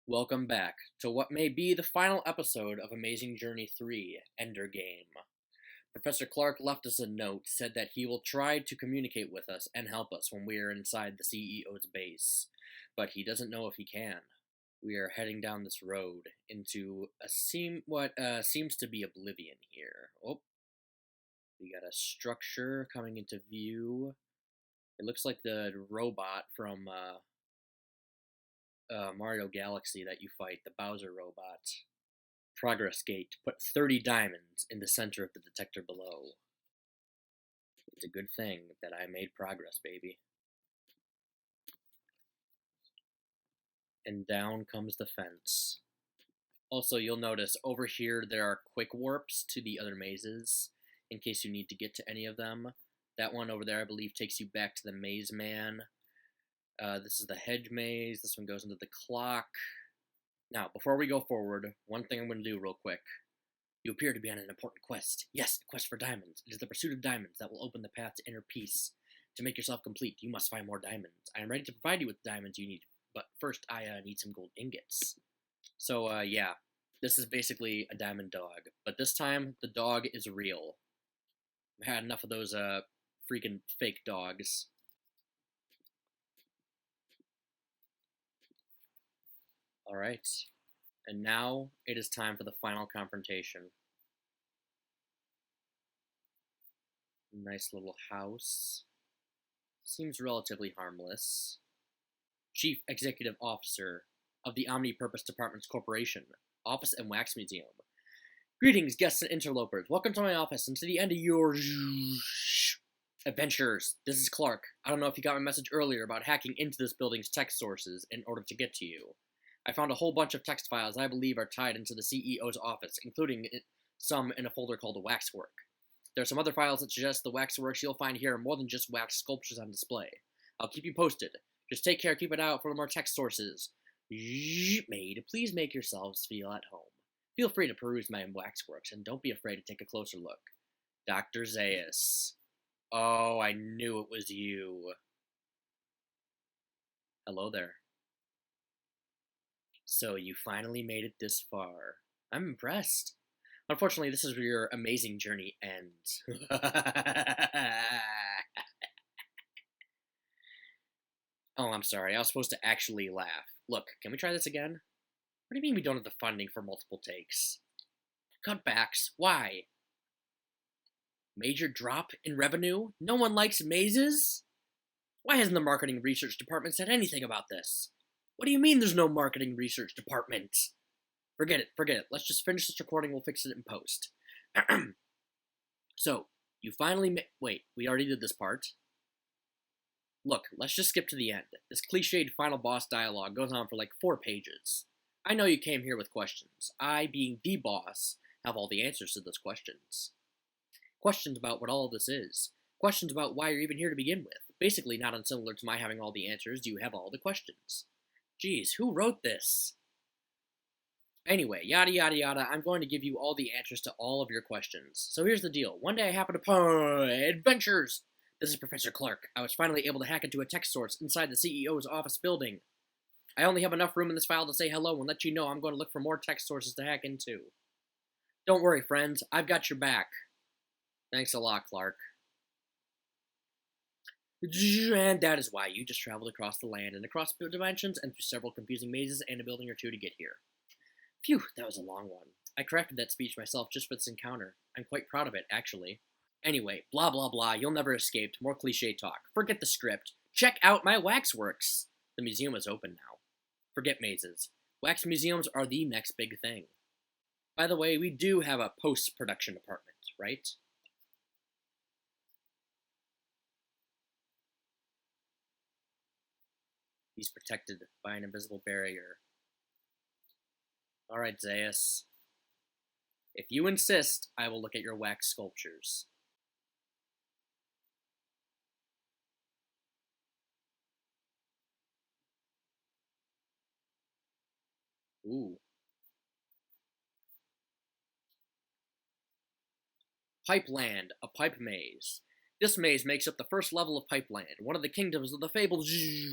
Welcome back to what may be the final episode of Amazing Journey 3, Ender Game. Professor Clark left us a note, said that he will try to communicate with us and help us when we are inside the CEO's base, but he doesn't know if he can. We are heading down this road into what seems to be oblivion here. Oh, we got a structure coming into view. It looks like the robot from Mario Galaxy that you fight, the Bowser robot. Progress gate. Put 30 diamonds in the center of the detector below. It's a good thing that I made progress, baby. And down comes the fence. Also, you'll notice over here there are quick warps to the other mazes, in case you need to get to any of them. That one over there, I believe, takes you back to the Maze Man. This is the hedge maze. This one goes into the clock. Now, before we go forward, one thing I'm going to do real quick. You appear to be on an important quest. Yes, a quest for diamonds. It is the pursuit of diamonds that will open the path to inner peace. To make yourself complete, you must find more diamonds. I am ready to provide you with the diamonds you need, but first I need some gold ingots. So, yeah, this is basically a diamond dog, but this time the dog is real. I've had enough of those freaking fake dogs. Alright, and now it is time for the final confrontation. Nice little house. Seems relatively harmless. Chief Executive Officer of the Omnipurpose Departments Corporation, Office and Wax Museum. Greetings, guests and interlopers. Welcome to my office and to the end of your adventures. This is Clark. I don't know if you got my message earlier about hacking into this building's text sources in order to get to you. I found a whole bunch of text files I believe are tied into the CEO's office, including some in a folder called Waxwork. There are some other files that suggest the waxworks you'll find here are more than just wax sculptures on display. I'll keep you posted. Just take care, keep it out for more text sources. Maid, please make yourselves feel at home. Feel free to peruse my waxworks, and don't be afraid to take a closer look. Dr. Zaius. Oh, I knew it was you. Hello there. So you finally made it this far. I'm impressed. Unfortunately, this is where your amazing journey ends. Oh, I'm sorry. I was supposed to actually laugh. Look, can we try this again? What do you mean we don't have the funding for multiple takes? Cutbacks? Why? Major drop in revenue? No one likes mazes? Why hasn't the marketing research department said anything about this? What do you mean there's no marketing research department? Forget it. Let's just finish this recording, we'll fix it in post. So, you finally wait, we already did this part. Look, let's just skip to the end. This cliched final boss dialogue goes on for like 4 pages. I know you came here with questions. I, being the boss, have all the answers to those questions. Questions about what all of this is. Questions about why you're even here to begin with. Basically not unsimilar to my having all the answers, do you have all the questions? Geez, who wrote this? Anyway, yada yada yada, I'm going to give you all the answers to all of your questions. So here's the deal. One day I happened upon adventures. This is Professor Clark. I was finally able to hack into a text source inside the CEO's office building. I only have enough room in this file to say hello and let you know I'm going to look for more text sources to hack into. Don't worry, friends. I've got your back. Thanks a lot, Clark. And that is why you just traveled across the land and across dimensions and through several confusing mazes and a building or two to get here. Phew, that was a long one. I crafted that speech myself just for this encounter. I'm quite proud of it, actually. Anyway, blah blah blah, you'll never escape. More cliche talk. Forget the script. Check out my waxworks! The museum is open now. Forget mazes. Wax museums are the next big thing. By the way, we do have a post-production department, right? He's protected by an invisible barrier. Alright, Zaius. If you insist, I will look at your wax sculptures. Ooh. Pipeland, a pipe maze. This maze makes up the first level of Pipeland, one of the kingdoms of the fabled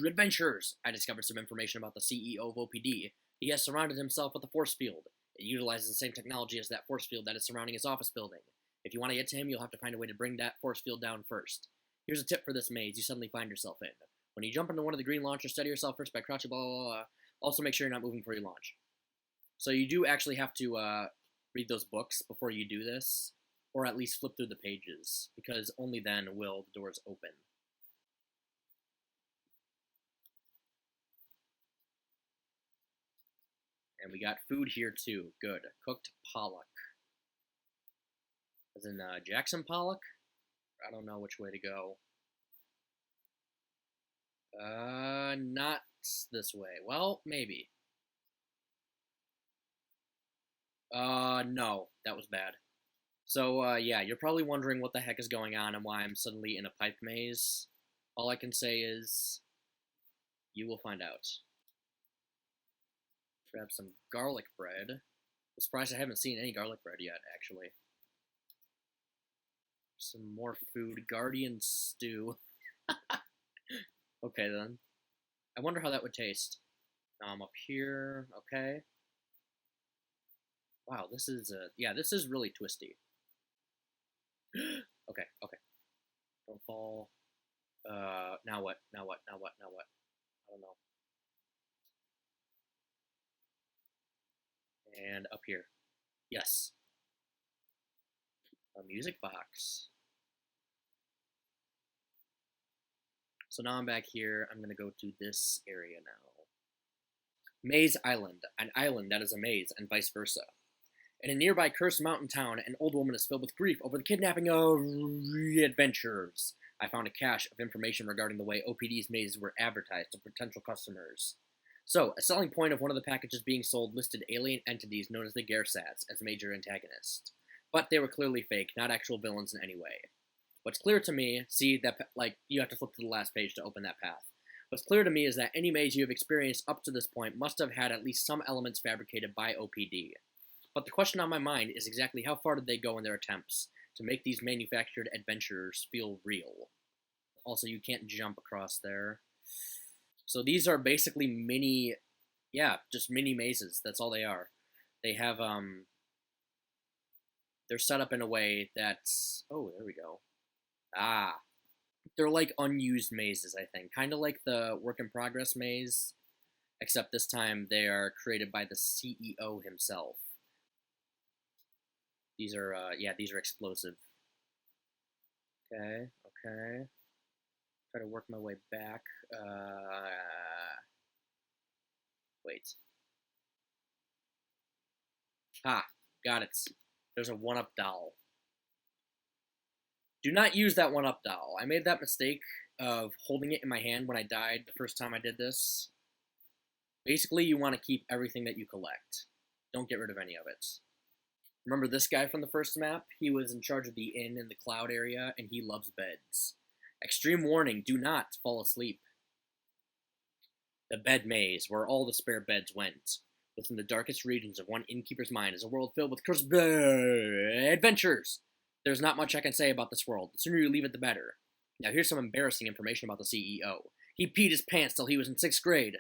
adventures. I discovered some information about the CEO of OPD. He has surrounded himself with a force field. It utilizes the same technology as that force field that is surrounding his office building. If you want to get to him, you'll have to find a way to bring that force field down first. Here's a tip for this maze you suddenly find yourself in. When you jump into one of the green launchers, steady yourself first by crouching, blah, blah, blah. Also make sure you're not moving before you launch. So you do actually have to read those books before you do this, or at least flip through the pages, because only then will the doors open. And we got food here too. Good. Cooked pollock. As in Jackson Pollock? I don't know which way to go. Not this way. Well, maybe. No. That was bad. So, yeah, you're probably wondering what the heck is going on and why I'm suddenly in a pipe maze. All I can say is, you will find out. Grab some garlic bread. I'm surprised I haven't seen any garlic bread yet, actually. Some more food. Guardian stew. Okay, then. I wonder how that would taste. Now I'm up here. Okay. Wow, this is, yeah, this is really twisty. Okay. Don't fall. Now what? I don't know. And up here. Yes. A music box. So now I'm back here. I'm going to go to this area now. Maze Island. An island that is a maze, and vice versa. In a nearby cursed mountain town, an old woman is filled with grief over the kidnapping of adventurers. I found a cache of information regarding the way OPD's mazes were advertised to potential customers. So, a selling point of one of the packages being sold listed alien entities known as the Gersats as major antagonists. But they were clearly fake, not actual villains in any way. What's clear to me, see that, like, you have to flip to the last page to open that path. What's clear to me is that any maze you have experienced up to this point must have had at least some elements fabricated by OPD. But the question on my mind is exactly how far did they go in their attempts to make these manufactured adventurers feel real? Also, you can't jump across there. So these are basically mini, yeah, just mini mazes. That's all they are. They have, they're set up in a way that's, oh, there we go. Ah, they're like unused mazes, I think. Kind of like the work in progress maze, except this time they are created by the CEO himself. These are, yeah, these are explosive. Okay. Try to work my way back. Wait. Got it. There's a 1-up doll. Do not use that 1-up doll. I made that mistake of holding it in my hand when I died the first time I did this. Basically, you want to keep everything that you collect. Don't get rid of any of it. Remember this guy from the first map? He was in charge of the inn in the cloud area, and he loves beds. Extreme warning, do not fall asleep. The bed maze, where all the spare beds went. Within the darkest regions of one innkeeper's mind is a world filled with cursed adventures. There's not much I can say about this world. The sooner you leave it, the better. Now here's some embarrassing information about the CEO. He peed his pants till he was in 6th grade.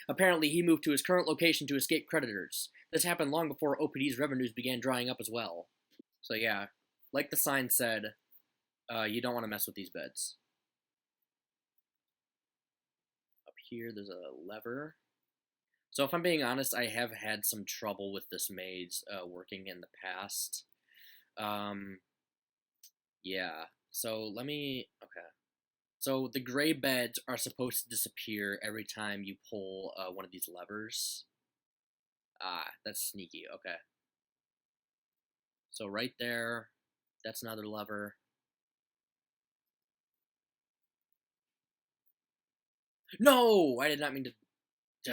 Apparently he moved to his current location to escape creditors. This happened long before OPD's revenues began drying up as well. So yeah, like the sign said, you don't want to mess with these beds. Up here, there's a lever. So if I'm being honest, I have had some trouble with this maze working in the past. Yeah, so let me, okay. So the gray beds are supposed to disappear every time you pull one of these levers. That's sneaky, okay. So right there, that's another lever. No! I did not mean to...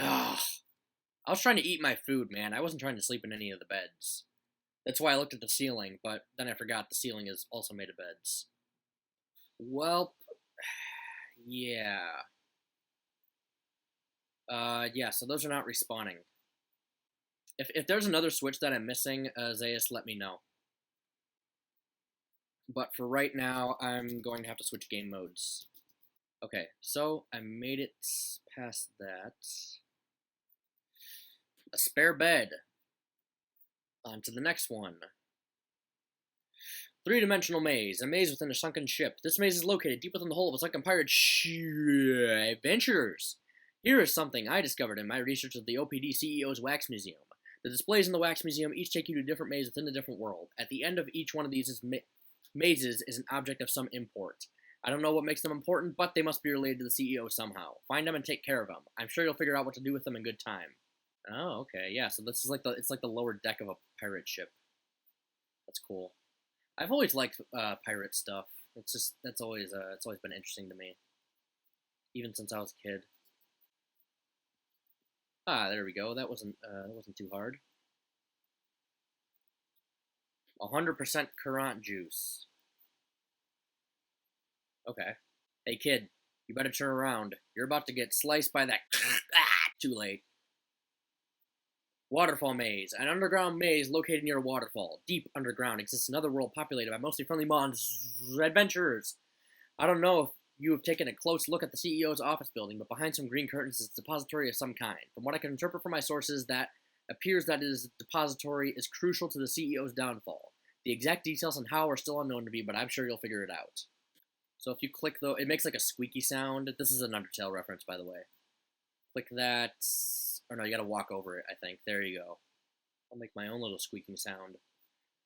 Ugh. I was trying to eat my food, man. I wasn't trying to sleep in any of the beds. That's why I looked at the ceiling, but then I forgot the ceiling is also made of beds. Well, yeah. Yeah, so those are not respawning. If there's another switch that I'm missing, Zayas, let me know. But for right now, I'm going to have to switch game modes. Okay, so I made it past that. Spare bed. On to the next one. Three-dimensional maze. A maze within a sunken ship. This maze is located deep within the hull of a sunken pirate adventurers. Here is something I discovered in my research of the OPD CEO's Wax Museum. The displays in the Wax Museum each take you to a different maze within a different world. At the end of each one of these mazes is an object of some import. I don't know what makes them important, but they must be related to the CEO somehow. Find them and take care of them. I'm sure you'll figure out what to do with them in good time. Oh, okay, yeah. So this is like it's like the lower deck of a pirate ship. That's cool. I've always liked pirate stuff. It's always been interesting to me, even since I was a kid. Ah, there we go. That wasn't too hard. 100% currant juice. Okay. Hey kid, you better turn around. You're about to get sliced by that. Too late. Waterfall maze. An underground maze located near a waterfall. Deep underground exists another world populated by mostly friendly adventurers. I don't know if you have taken a close look at the CEO's office building, but behind some green curtains is a depository of some kind. From what I can interpret from my sources, that appears that his depository is crucial to the CEO's downfall. The exact details on how are still unknown to me, but I'm sure you'll figure it out. So if you click, though, it makes like a squeaky sound. This is an Undertale reference, by the way. Click that. Or no, you gotta walk over it, I think. There you go. I'll make my own little squeaking sound.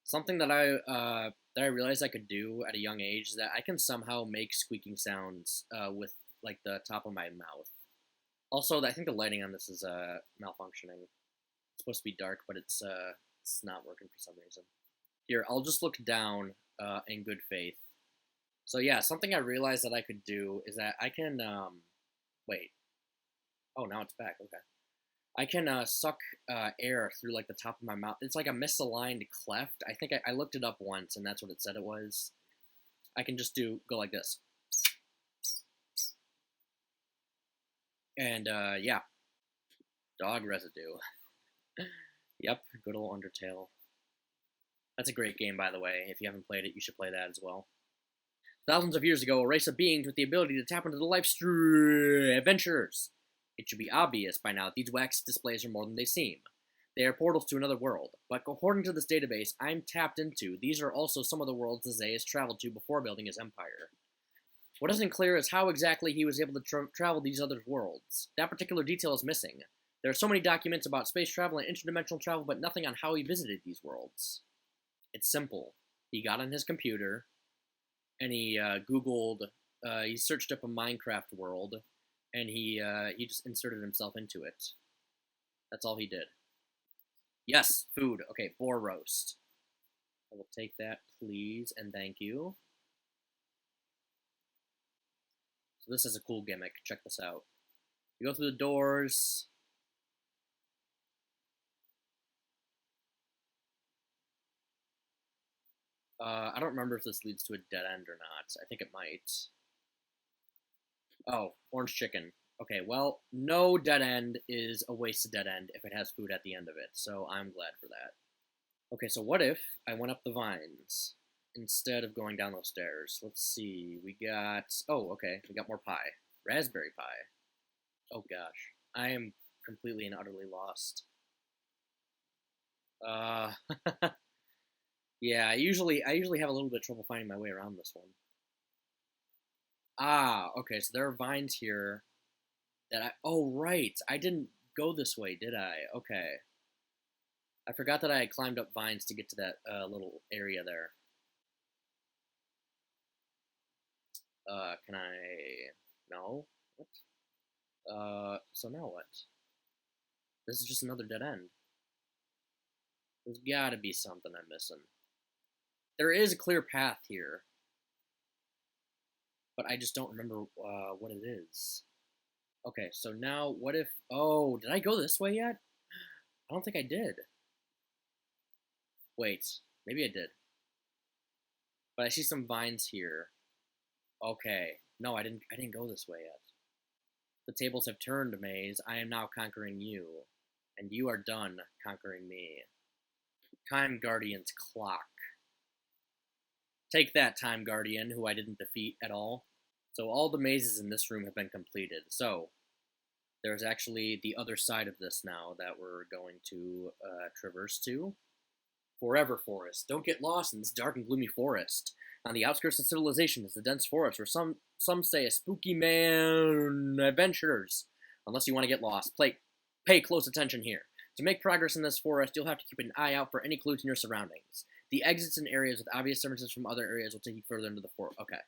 Something that I realized I could do at a young age is that I can somehow make squeaking sounds with like the top of my mouth. Also, I think the lighting on this is malfunctioning. It's supposed to be dark, but it's not working for some reason. Here, I'll just look down in good faith. So yeah, something I realized that I could do is that I can wait. Oh, now it's back. Okay. I can suck air through like the top of my mouth. It's like a misaligned cleft. I think I looked it up once, and that's what it said it was. I can just go like this. And yeah, dog residue. Yep, good old Undertale. That's a great game, by the way. If you haven't played it, you should play that as well. Thousands of years ago, a race of beings with the ability to tap into the life's adventurers. It should be obvious by now that these wax displays are more than they seem. They are portals to another world, but according to this database I'm tapped into, these are also some of the worlds Zayas traveled to before building his empire. What isn't clear is how exactly he was able to travel these other worlds. That particular detail is missing. There are so many documents about space travel and interdimensional travel, but nothing on how he visited these worlds. It's simple. He got on his computer, and he he searched up a Minecraft world, and he just inserted himself into it. That's all he did. Yes, food. Okay, boar roast. I will take that, please, and thank you. So this is a cool gimmick. Check this out. You go through the doors. I don't remember if this leads to a dead end or not. I think it might. Oh, orange chicken. Okay, well, no dead end is a wasted dead end if it has food at the end of it, so I'm glad for that. Okay, so what if I went up the vines instead of going down those stairs? Let's see, we got... Oh, okay, we got more pie. Raspberry pie. Oh gosh, I am completely and utterly lost. Yeah, I usually have a little bit of trouble finding my way around this one. Ah, okay, so there are vines here that oh, right, I didn't go this way, did I? Okay. I forgot that I had climbed up vines to get to that little area there. Can I... No? What? So now what? This is just another dead end. There's gotta be something I'm missing. There is a clear path here, but I just don't remember what it is. Okay, so now what if... Oh, did I go this way yet? I don't think I did. Wait, maybe I did. But I see some vines here. Okay, no, I didn't go this way yet. The tables have turned, Maze. I am now conquering you, and you are done conquering me. Time Guardian's clock. Take that, Time Guardian, who I didn't defeat at all. So all the mazes in this room have been completed. So, There's actually the other side of this now that we're going to traverse to. Forever Forest. Don't get lost in this dark and gloomy forest. On the outskirts of civilization is a dense forest where some say a spooky man adventurers. Unless you want to get lost, pay close attention here. To make progress in this forest, you'll have to keep an eye out for any clues in your surroundings. The exits in areas with obvious differences from other areas will take you further into the forest. Okay.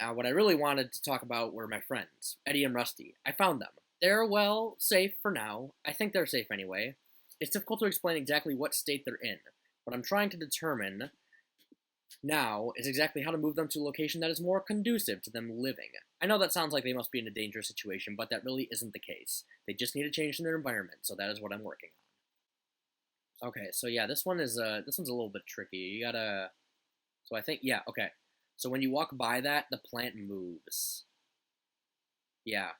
Now, what I really wanted to talk about were my friends, Eddie and Rusty. I found them. They're, well, safe for now. I think they're safe anyway. It's difficult to explain exactly what state they're in. What I'm trying to determine now is exactly how to move them to a location that is more conducive to them living. I know that sounds like they must be in a dangerous situation, but that really isn't the case. They just need a change in their environment, so that is what I'm working on. Okay, so yeah, this one's a little bit tricky. You gotta... So I think, yeah, okay. So when you walk by that, the plant moves. Yeah.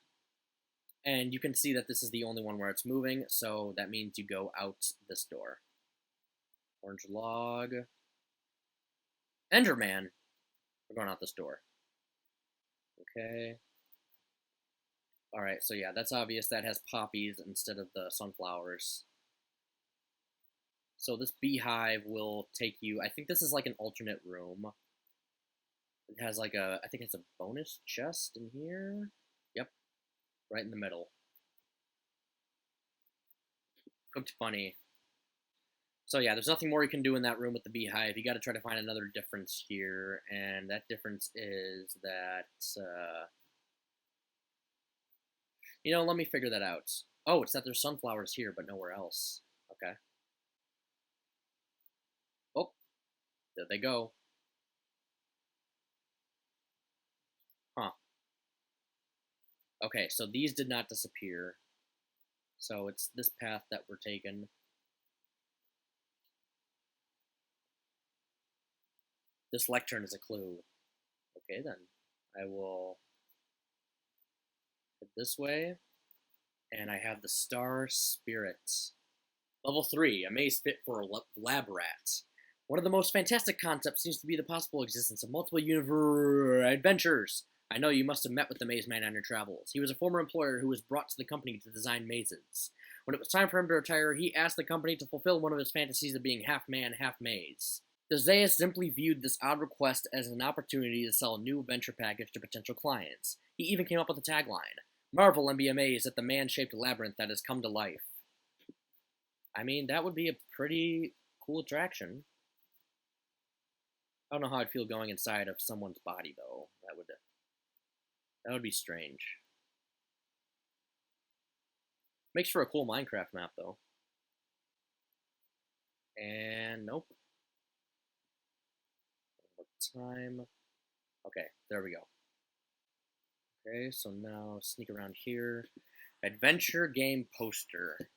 And you can see that this is the only one where it's moving, so that means you go out this door. Orange log. Enderman! We're going out this door. Okay. Alright, so yeah, that's obvious. That has poppies instead of the sunflowers. So this beehive will take you... I think this is like an alternate room. It has like a... I think it's a bonus chest in here. Yep. Right in the middle. Cooked bunny. So yeah, there's nothing more you can do in that room with the beehive. You gotta try to find another difference here, and that difference is that, you know, let me figure that out. Oh, it's that there's sunflowers here, but nowhere else. Okay. Oh, there they go. Huh. Okay, so these did not disappear. So it's this path that we're taking. This lectern is a clue. Okay, then. I will head this way. And I have the Star Spirit. Level 3, a maze fit for lab rats. One of the most fantastic concepts seems to be the possible existence of multiple adventures. I know you must have met with the maze man on your travels. He was a former employer who was brought to the company to design mazes. When it was time for him to retire, he asked the company to fulfill one of his fantasies of being half man, half maze. Zayas simply viewed this odd request as an opportunity to sell a new venture package to potential clients. He even came up with a tagline, "Marvel and be amazed at the man-shaped labyrinth that has come to life." I mean, that would be a pretty cool attraction. I don't know how I'd feel going inside of someone's body, though. That would be strange. Makes for a cool Minecraft map, though. And nope. Time. Okay, there we go. Okay, so now sneak around here. Adventure game poster.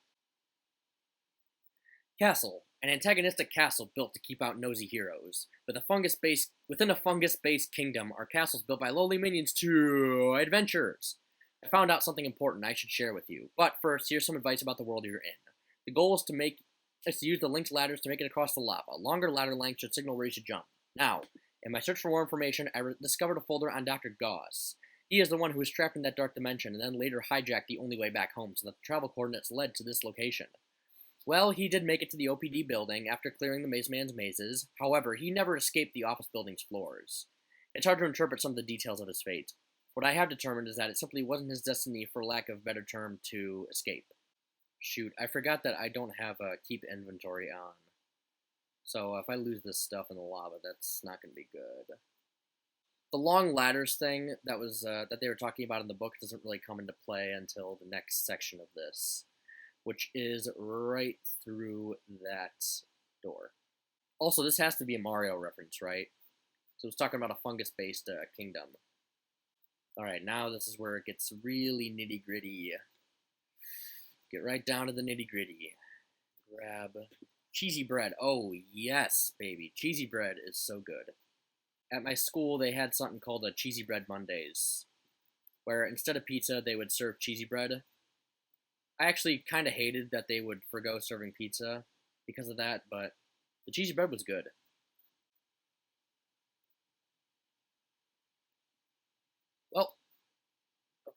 Castle. An antagonistic castle built to keep out nosy heroes. Within a fungus-based kingdom are castles built by lowly minions to adventurers. I found out something important I should share with you. But first, here's some advice about the world you're in. The goal is to use the linked ladders to make it across the lava. Longer ladder lengths should signal where you should jump. Now, in my search for more information, I discovered a folder on Dr. Gauss. He is the one who was trapped in that dark dimension and then later hijacked the only way back home so that the travel coordinates led to this location. Well, he did make it to the OPD building after clearing the Maze Man's mazes. However, he never escaped the office building's floors. It's hard to interpret some of the details of his fate. What I have determined is that it simply wasn't his destiny, for lack of a better term, to escape. Shoot, I forgot that I don't have a keep inventory on. So if I lose this stuff in the lava, that's not going to be good. The long ladders thing that they were talking about in the book doesn't really come into play until the next section of this, which is right through that door. Also, this has to be a Mario reference, right? So it's talking about a fungus-based kingdom. Alright, now this is where it gets really nitty-gritty. Get right down to the nitty-gritty. Grab cheesy bread. Oh, yes, baby. Cheesy bread is so good. At my school, they had something called a Cheesy Bread Mondays, where instead of pizza, they would serve cheesy bread. I actually kind of hated that they would forgo serving pizza because of that, but the cheesy bread was good. Well, okay.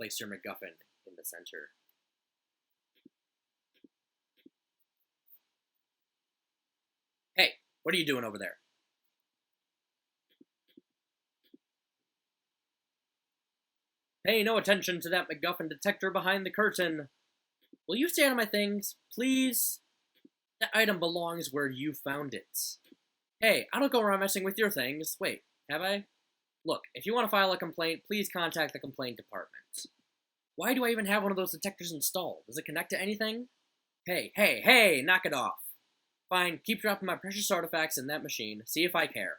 Place your MacGuffin in the center. Hey, what are you doing over there? Pay no attention to that MacGuffin detector behind the curtain. Will you stay out of my things, please? That item belongs where you found it. Hey, I don't go around messing with your things. Wait, have I? Look, if you want to file a complaint, please contact the complaint department. Why do I even have one of those detectors installed? Does it connect to anything? Hey, knock it off. Fine, keep dropping my precious artifacts in that machine. See if I care.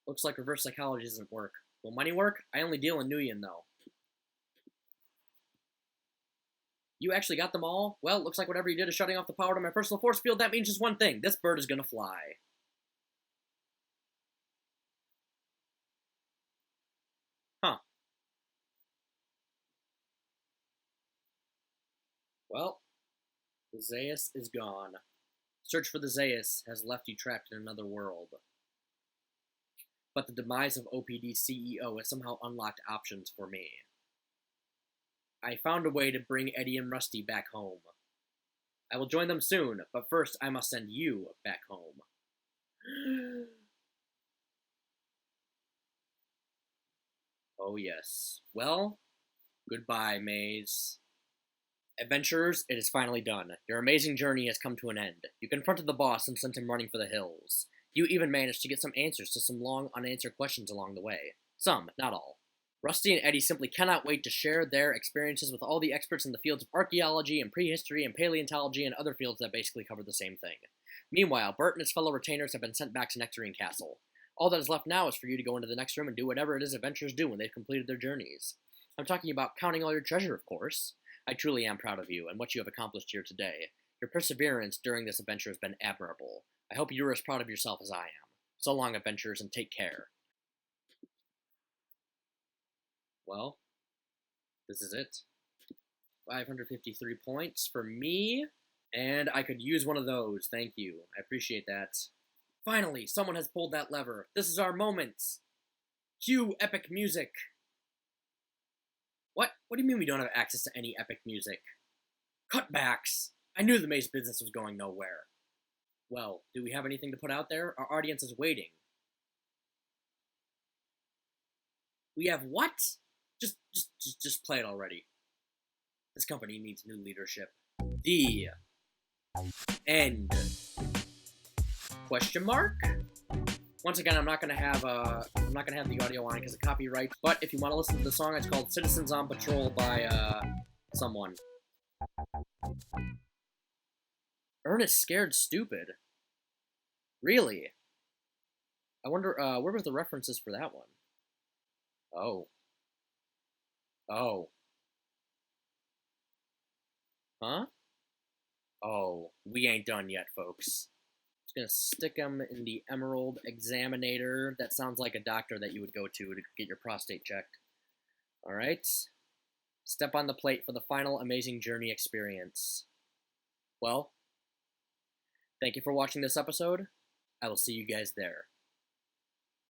Looks like reverse psychology doesn't work. Will money work? I only deal in Nuyen, though. You actually got them all? Well, looks like whatever you did is shutting off the power to my personal force field. That means just one thing. This bird is gonna fly. Huh. Well, the Zaius is gone. Search for the Zaius has left you trapped in another world. But the demise of OPD's CEO has somehow unlocked options for me. I found a way to bring Eddie and Rusty back home. I will join them soon, but first I must send you back home. Oh yes. Well, goodbye, Maze. Adventurers, it is finally done. Your amazing journey has come to an end. You confronted the boss and sent him running for the hills. You even managed to get some answers to some long unanswered questions along the way. Some, not all. Rusty and Eddie simply cannot wait to share their experiences with all the experts in the fields of archaeology and prehistory and paleontology and other fields that basically cover the same thing. Meanwhile, Bert and his fellow retainers have been sent back to Nectarine Castle. All that is left now is for you to go into the next room and do whatever it is adventurers do when they've completed their journeys. I'm talking about counting all your treasure, of course. I truly am proud of you and what you have accomplished here today. Your perseverance during this adventure has been admirable. I hope you're as proud of yourself as I am. So long, adventurers, and take care. Well, this is it. 553 points for me, and I could use one of those. Thank you. I appreciate that. Finally, someone has pulled that lever. This is our moment. Cue epic music. What? What do you mean we don't have access to any epic music? Cutbacks! I knew the maze business was going nowhere. Well, do we have anything to put out there? Our audience is waiting. We have what? Just play it already. This company needs new leadership. The end. Question mark? Once again, I'm not gonna have the audio on because of copyright. But if you want to listen to the song, it's called "Citizens on Patrol" by someone. Ernest Scared Stupid. Really? I wonder where was the references for that one? Oh. Oh. Huh? Oh, we ain't done yet, folks. Just gonna stick them in the Emerald Examinator. That sounds like a doctor that you would go to get your prostate checked. Alright. Step on the plate for the final amazing journey experience. Well, thank you for watching this episode. I will see you guys there.